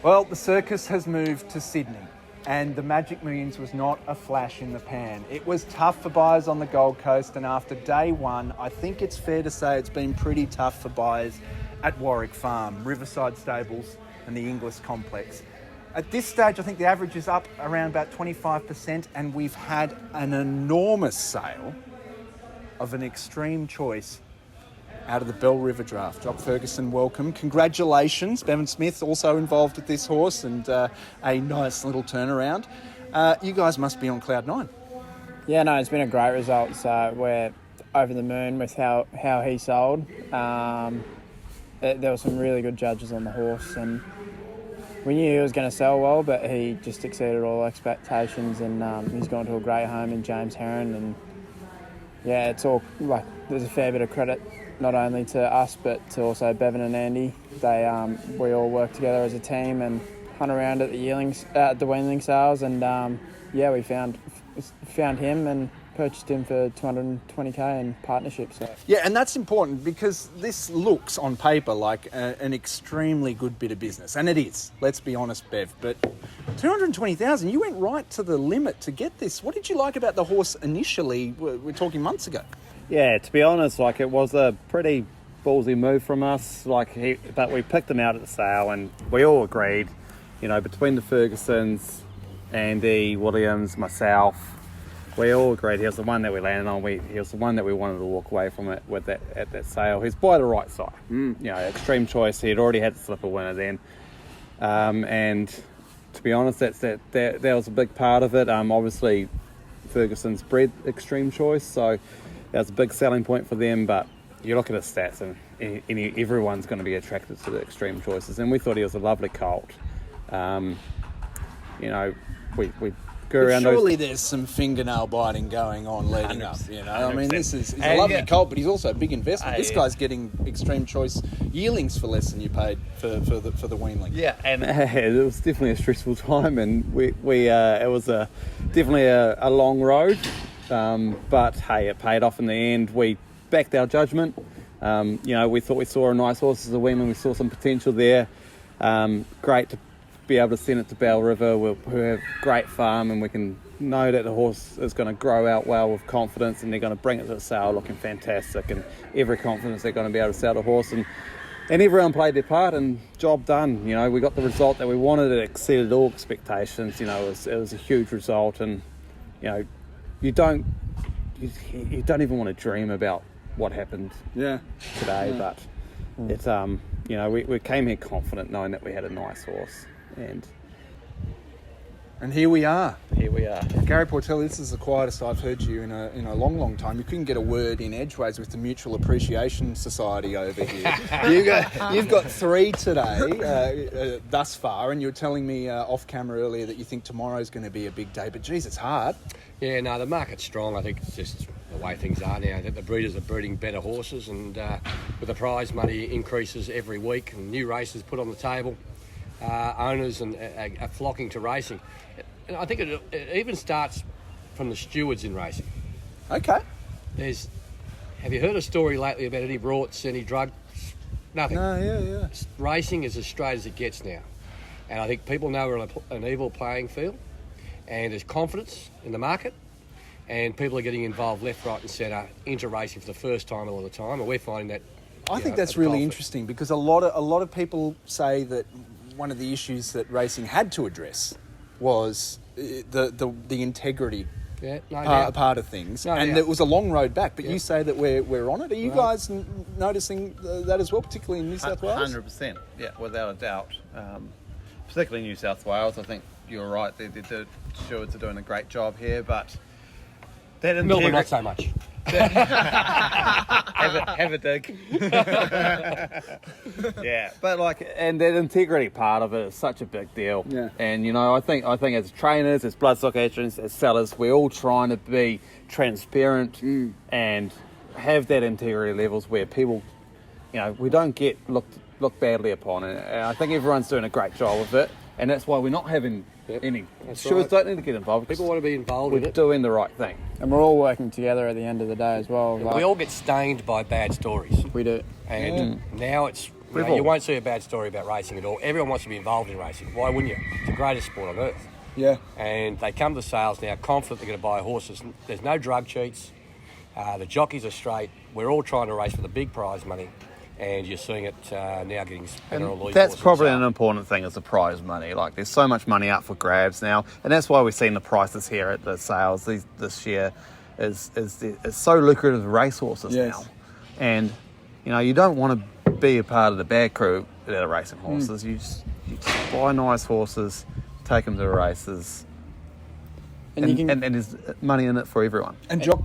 Well, the circus has moved to Sydney, and the Magic Millions was not a flash in the pan. It was tough for buyers on the Gold Coast, and after day one, I think it's fair to say it's been pretty tough for buyers at Warwick Farm, Riverside Stables and the Inglis Complex. At this stage, I think the average is up around about 25%, and we've had an enormous sale of an extreme choice out of the Bell River Draft. Jock Ferguson, welcome. Congratulations. Bevan Smith also involved with this horse, and a nice little turnaround. You guys must be on cloud nine. Yeah, no, it's been a great result. So we're over the moon with how he sold. There were some really good judges on the horse, and we knew he was going to sell well, but he just exceeded all expectations, and he's gone to a great home in James Herron. And yeah, it's all like there's a fair bit of credit not only to us but to also Bevan and Andy. We all work together as a team and hunt around at the weanling sales, and we found him and purchased him for $220K in partnership. So. Yeah, and that's important because this looks on paper like an extremely good bit of business, and it is. Let's be honest, Bev. But $220,000, you went right to the limit to get this. What did you like about the horse initially? We're talking months ago. Yeah, to be honest, it was a pretty ballsy move from us. But we picked him out at the sale, and we all agreed, between the Fergusons, Andy, Williams, myself, we all agreed he was the one that we landed on. He was the one that we wanted to walk away from it with at that sale. He's by the right side. Extreme choice. He had already had the slipper winner then, and to be honest, that was a big part of it. Obviously, Ferguson's bred extreme choice, so that was a big selling point for them. But you look at his stats, and everyone's going to be attracted to the extreme choices. And we thought he was a lovely colt. We go around. Surely there's some fingernail biting going on leading 100%, up. I mean, he's a lovely colt, but he's also a big investment. This guy's getting extreme choice yearlings for less than you paid for the weanling. Yeah, and it was definitely a stressful time, and it was definitely a long road. But hey, it paid off in the end. We backed our judgment. We thought we saw a nice horse as a weanling. We saw some potential there. Great to be able to send it to Bell River, who have great farm, and we can know that the horse is going to grow out well with confidence, and they're going to bring it to the sale looking fantastic, and every confidence they're going to be able to sell the horse, and everyone played their part, and job done. We got the result that we wanted. It exceeded all expectations. It was a huge result, and you don't even want to dream about what happened today, but it's we came here confident, knowing that we had a nice horse. And here we are. Gary Portelli, this is the quietest I've heard you in a long, long time. You couldn't get a word in edgeways with the Mutual Appreciation Society over here. You've got 3 today thus far, and you were telling me off camera earlier that you think tomorrow's going to be a big day. But geez, it's hard. Yeah, no, the market's strong. I think it's just the way things are now. I think the breeders are breeding better horses, and with the prize money increases every week and new races put on the table, owners are flocking to racing. And I think it even starts from the stewards in racing. Okay. Have you heard a story lately about any rorts, any drugs? Nothing. No, yeah. Racing is as straight as it gets now. And I think people know we're on an evil playing field, and there's confidence in the market, and people are getting involved left, right and centre into racing for the first time all the time, and we're finding that. I think that's really interesting, because a lot of people say that one of the issues that racing had to address was the integrity part of things, and it was a long road back. But you say that we're on it. Are you guys noticing that as well, particularly in New South Wales? 100%, yeah, without a doubt. Particularly New South Wales, I think you're right. The stewards are doing a great job here, but that Melbourne not so much. have a dig. Yeah, but and that integrity part of it is such a big deal. Yeah. And I think as trainers, as bloodstock agents, as sellers, we're all trying to be transparent and have that integrity levels where people, we don't get looked badly upon. And I think everyone's doing a great job with it, and that's why we're not having any. Stewards don't need to get involved. People want to be involved in it. We're doing the right thing. And we're all working together at the end of the day as well. We all get stained by bad stories. We do. And now You won't see a bad story about racing at all. Everyone wants to be involved in racing. Why wouldn't you? It's the greatest sport on earth. Yeah. And they come to sales now confident they're going to buy horses. There's no drug cheats. The jockeys are straight. We're all trying to race for the big prize money. And you're seeing it now getting better on all these That's horses. probably an important thing, is the prize money. Like, there's so much money up for grabs now, and that's why we've seen the prices here at the sales this year is so lucrative racehorses now. And you don't want to be a part of the bad crew that are racing horses. You just buy nice horses, take them to the races. And there's money in it for everyone. And Jock,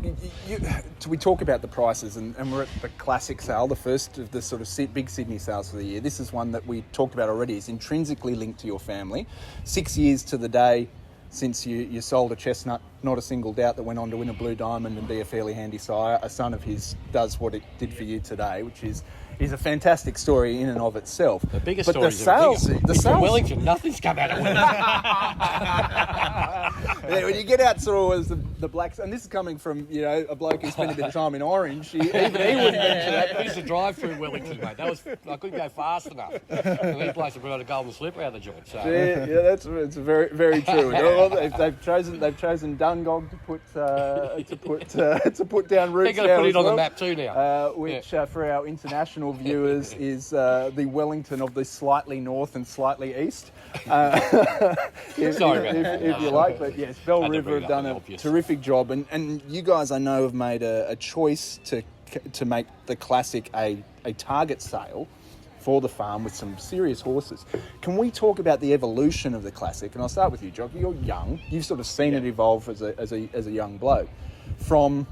we talk about the prices, and we're at the Classic Sale, the first of the sort of big Sydney sales for the year. This is one that we talked about already. It's intrinsically linked to your family. 6 years to the day since you sold a chestnut, not a single doubt that went on to win a Blue Diamond and be a fairly handy sire. A son of his does what it did for you today, which is a fantastic story in and of itself. The biggest but story the sales, from Wellington, nothing's come out of Wellington. Yeah, when you get out sort of the blacks, and this is coming from a bloke who spent a bit of time in Orange, even he wouldn't mention that. I used to drive through Wellington, mate. I couldn't go fast enough. And these places brought a golden slipper out of the joint. So. Yeah, it's very, very true. They've chosen Dungog to put down roots. They're going to put it on the map too now. Which for our international viewers is the Wellington of the slightly north and slightly east. If you like, but yes, Bell River have done a terrific job, and you guys I know have made a choice to make the Classic a target sale for the farm with some serious horses. Can we talk about the evolution of the Classic? And I'll start with you, Jock. You're young. You've sort of seen it evolve as a young bloke. And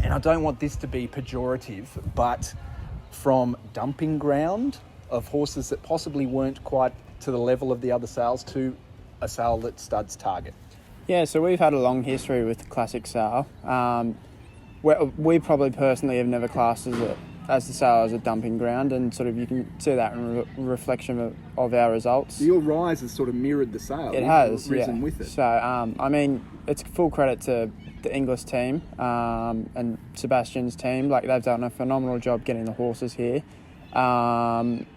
I don't want this to be pejorative, but from dumping ground of horses that possibly weren't quite to the level of the other sales to a sale that studs target. Yeah, so we've had a long history with the Classic Sale. We probably personally have never classed as the sale as a dumping ground, and sort of you can see that in reflection of our results. Your rise has sort of mirrored the sale. It has, risen with it. So, it's full credit to the Inglis team and Sebastian's team. Like, they've done a phenomenal job getting the horses here.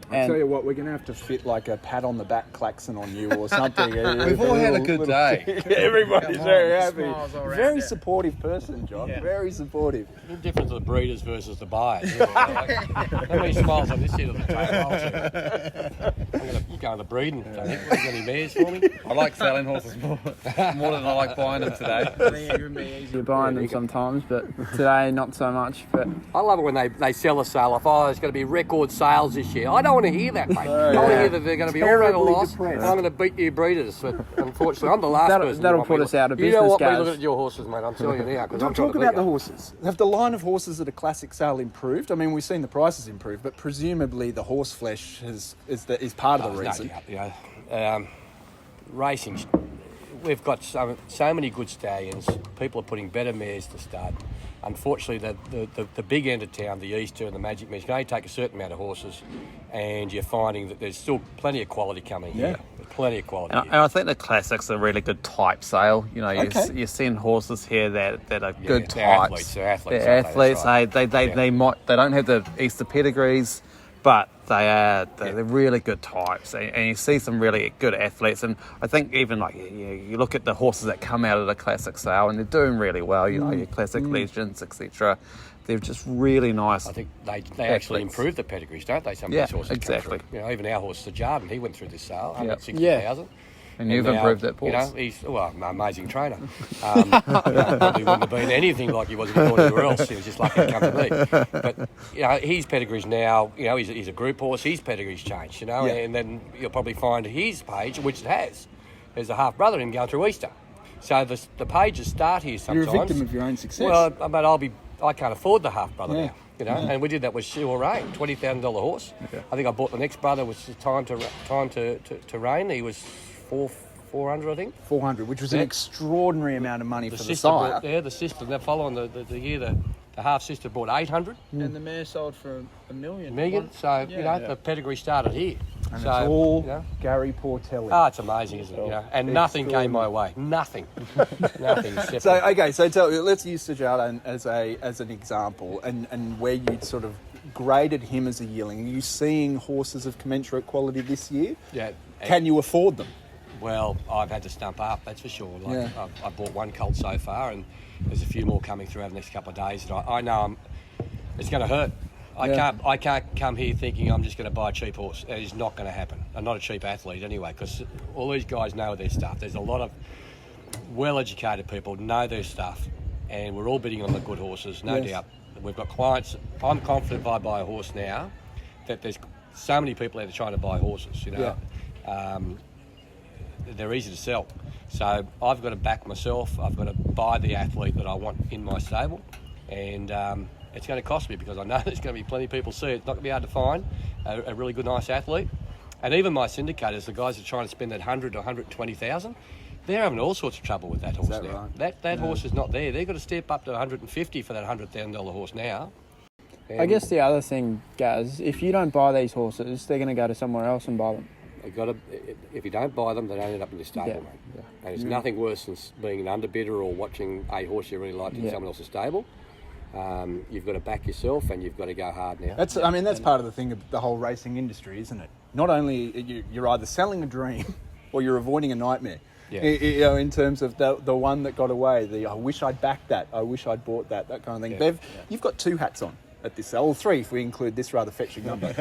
I tell you what, we're going to have to fit like a pat on the back klaxon on you or something. We've all had a good day. Everybody's very happy. Very it. supportive person, Jock. Yeah. Very supportive. The difference of the breeders versus the buyers. How many smiles on this side of the table? I'm going to go on the breeding. Have you got any mares for me? I like selling horses more than I like buying them today. I think it can be easier buying them sometimes, but today not so much. But I love it when they sell a sale off. Oh, there's going to be record sales this year. I don't want to hear that, mate. I want to hear that they're going to be all at a loss. And I'm going to beat you breeders. But unfortunately, I'm the last person. That'll put us out of business, You know what? guys. We look at your horses, mate. I'm telling you now. Don't talk about the horses. Have the line of horses at a Classic Sale improved? I mean, we've seen the prices improve, but presumably the horse flesh is part of the reason. No doubt, racing. We've got so many good stallions. People are putting better mares to stud. Unfortunately, the big end of town, the Easter and the Magic Mares, can only take a certain amount of horses, and you're finding that there's still plenty of quality coming here. There's plenty of quality. And I think the Classic's a really good type sale. You're seeing horses here that are good types. They're athletes. They're athletes. Right. They don't have the Easter pedigrees, but they're really good types, and you see some really good athletes. And I think even you look at the horses that come out of the Classic Sale, and they're doing really well. Your Classic Legends, etc. They're just really nice. I think they actually improve the pedigrees, don't they? Some of these horses exactly. Even our horse, the Jarden, he went through this sale, 160,000. And you've improved that, Paul. He's an amazing trainer. Probably wouldn't have been anything like he was if he gone anywhere else. He was just lucky to come to me. But his pedigrees now, he's a group horse. His pedigree's changed, and then you'll probably find his page, which it has. There's a half brother in going through Easter, so the pages start here sometimes. You're a victim of your own success. Well, but I can't afford the half brother now. And we did that with Sure Rain, $20,000 horse. Yeah. I think I bought the next brother was time to Rain. He was 400, I think. 400, which was an extraordinary amount of money for the sire. The sister. They're following the year the half sister bought 800. And the mare sold for $1 million. The pedigree started here. And it's all Gary Portelli. Oh, it's amazing, isn't it? And nothing came my way. Nothing. Nothing. So let's use Sajada as an example, and where you sort of graded him as a yearling. Are you seeing horses of commensurate quality this year? Yeah. Can you afford them? Well, I've had to stump up, that's for sure. I bought one colt so far, and there's a few more coming through over the next couple of days. And I know it's going to hurt. I can't come here thinking I'm just going to buy a cheap horse. It is not going to happen. I'm not a cheap athlete anyway, because all these guys know their stuff. There's a lot of well-educated people know their stuff, and we're all bidding on the good horses, no doubt. We've got clients. I'm confident if I buy a horse now that there's so many people out there trying to buy horses, you know. They're easy to sell. So I've got to back myself. I've got to buy the athlete that I want in my stable, and it's going to cost me, because I know there's going to be plenty of people see it. It's not going to be hard to find a really good, nice athlete. And even my syndicators, the guys that are trying to spend that 100 or 120,000, they're having all sorts of trouble with that horse now. Right? That horse is not there. They've got to step up to 150 for that $100,000 horse now. And I guess the other thing, Gaz, if you don't buy these horses, they're going to go to somewhere else and buy them. If you don't buy them, they don't end up in your stable, mate. Yeah. And it's nothing worse than being an underbidder or watching a horse you really like in someone else's stable. You've got to back yourself, and you've got to go hard now. That's part of the thing of the whole racing industry, isn't it? Not only you're either selling a dream or you're avoiding a nightmare. Yeah. You know, in terms of the one that got away, I wish I'd backed that, I wish I'd bought that kind of thing. Yeah. Bev, you've got two hats on at this sale, or three if we include this rather fetching number.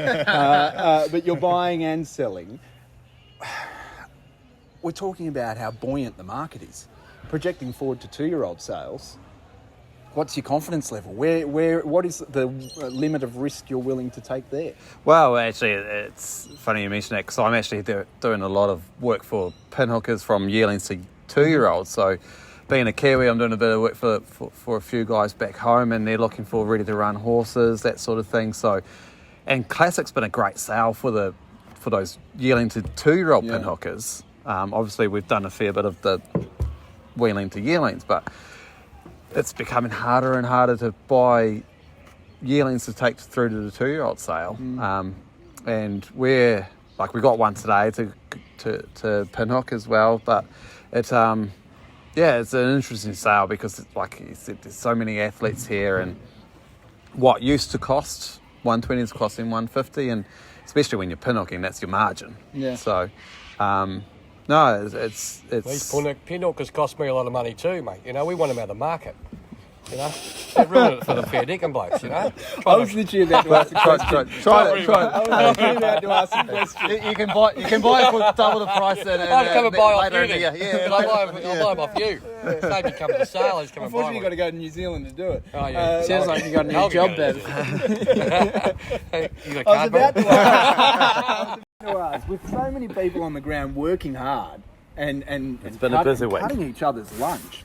But you're buying and selling. We're talking about how buoyant the market is. Projecting forward to 2-year-old sales, what's your confidence level? What is the limit of risk you're willing to take there? Well, actually, it's funny you mention that, because I'm actually doing a lot of work for pinhookers from yearlings to 2-year-olds. So being a Kiwi, I'm doing a bit of work for a few guys back home, and they're looking for ready-to-run horses, that sort of thing. So, and Classic's been a great sale for those yearling to 2-year-old pinhookers. Obviously, we've done a fair bit of the wheeling to yearlings, but it's becoming harder and harder to buy yearlings to take through to the 2-year-old sale. And we got one today to pinhook as well, but it's an interesting sale, because like you said, there's so many athletes here, and what used to cost 120 is costing 150, and especially when you're pinhooking, that's your margin. Yeah. So no, it's these pinhookers cost me a lot of money too, mate. You know, we want them out of the market. You know, they ruin it for the fair dinkum blokes. You know, I was literally about to ask a question. Try it. I was literally about to ask a question. You can buy it for double the price. I'd come and buy off you. Yeah, I'll buy them off you. Save me coming to the sale. Just come and buy Unfortunately, you've got to go to New Zealand to do it. Oh yeah, sounds like you got a new job, Bev. I was about to ask, with so many people on the ground working hard and it's been a busy week. Cutting each other's lunch.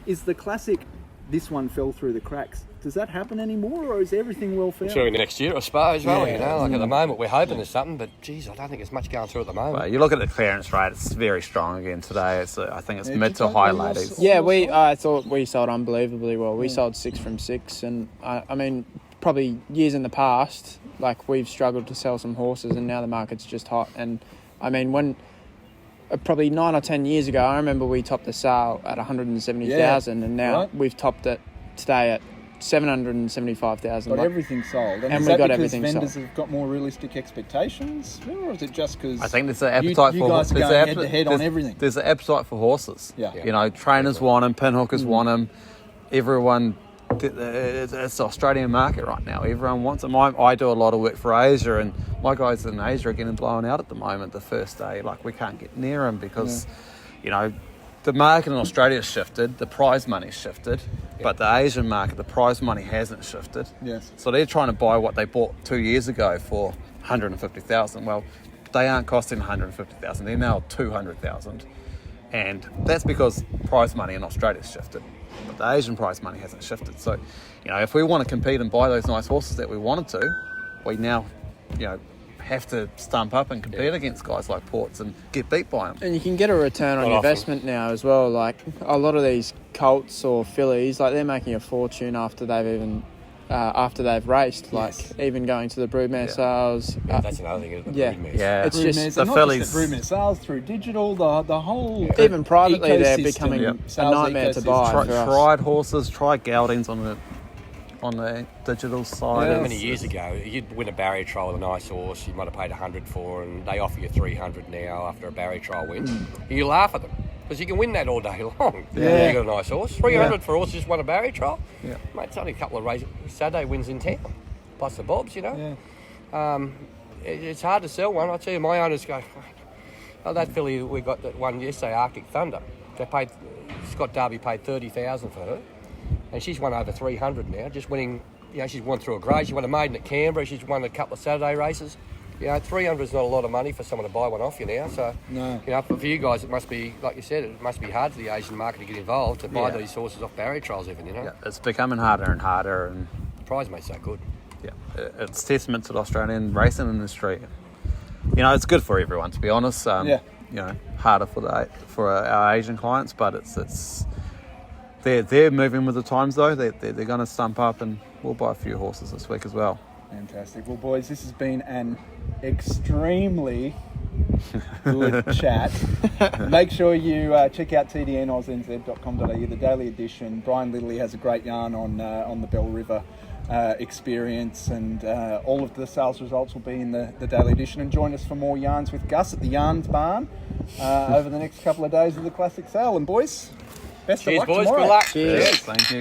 Is the classic? This one fell through the cracks. Does that happen anymore, or is everything well found? Sure, in the next year, I suppose. Well, you know, like at the moment, we're hoping there's something, but geez, I don't think there's much going through at the moment. Well, you look at the clearance rate; it's very strong again today. I think it's mid to high ladies. Yeah, I thought we sold unbelievably well. We sold 6 from 6, and I mean, probably years in the past, like we've struggled to sell some horses, and now the market's just hot. And I mean, when probably 9 or 10 years ago, I remember we topped the sale at 170,000, and now we've topped it today at 775,000. Got everything sold, and we got everything sold. Vendors have got more realistic expectations, or is it just because I think there's an appetite for guys are going head to head on everything? There's an appetite for horses. You know, trainers want them, pinhookers want them. Everyone. It's the Australian market right now. Everyone wants them. I do a lot of work for Asia, and my guys in Asia are getting blown out at the moment. The first day, like we can't get near them because, you know, the market in Australia has shifted. The prize money's shifted, but the Asian market, the prize money hasn't shifted. Yes. So they're trying to buy what they bought 2 years ago for 150,000. Well, they aren't costing 150,000. They're now 200,000, and that's because prize money in Australia has shifted. But the Asian prize money hasn't shifted. So, you know, if we want to compete and buy those nice horses that we wanted to, we now, you know, have to stump up and compete against guys like Ports and get beat by them. And you can get a return on investment now as well. Like a lot of these colts or fillies, like they're making a fortune after they've raced. Like even going to the broodmare sales. That's another thing. It's just the fillies. The broodmare sales through digital. The whole even privately they're becoming a nightmare to buy. Tried horses, try geldings on on the digital side. How many years ago, you'd win a barrier trial with a nice horse, you might have paid 100 for, and they offer you 300 now after a barrier trial win. You laugh at them because you can win that all day long. Yeah. You got a nice horse. 300 for a horse just won a barrier trial. Yeah. Mate, it's only a couple of races, Saturday wins in town, plus the bobs, you know. Yeah. It's hard to sell one. I tell you, my owners go, oh, that filly we got that one yesterday, Arctic Thunder. They paid Scott Darby paid 30,000 for her, and she's won over 300 now. Just winning, you know, she's won through a grade. She won a maiden at Canberra. She's won a couple of Saturday races. You know, 300 is not a lot of money for someone to buy one off you now. So, No. you know, for you guys, it must be, like you said, it must be hard for the Asian market to get involved to buy these horses off barrier trials, even. You know, Yeah, it's becoming harder and harder, and the prize mate's so good. yeah, it's testament to the Australian racing industry. You know, it's good for everyone, to be honest. Yeah. You know, harder for our Asian clients, but it's they're moving with the times though. They're going to stump up, and we'll buy a few horses this week as well. Fantastic. Well, boys, this has been an extremely good chat. Make sure you check out tdnauznz.com.au, the daily edition. Brian Littley has a great yarn on the Bell River experience, and all of the sales results will be in the daily edition. And join us for more yarns with Gus at the Yarns Barn over the next couple of days of the Classic Sale. And boys, best Cheers, of luck boys. tomorrow. Good luck. Cheers. Thank you.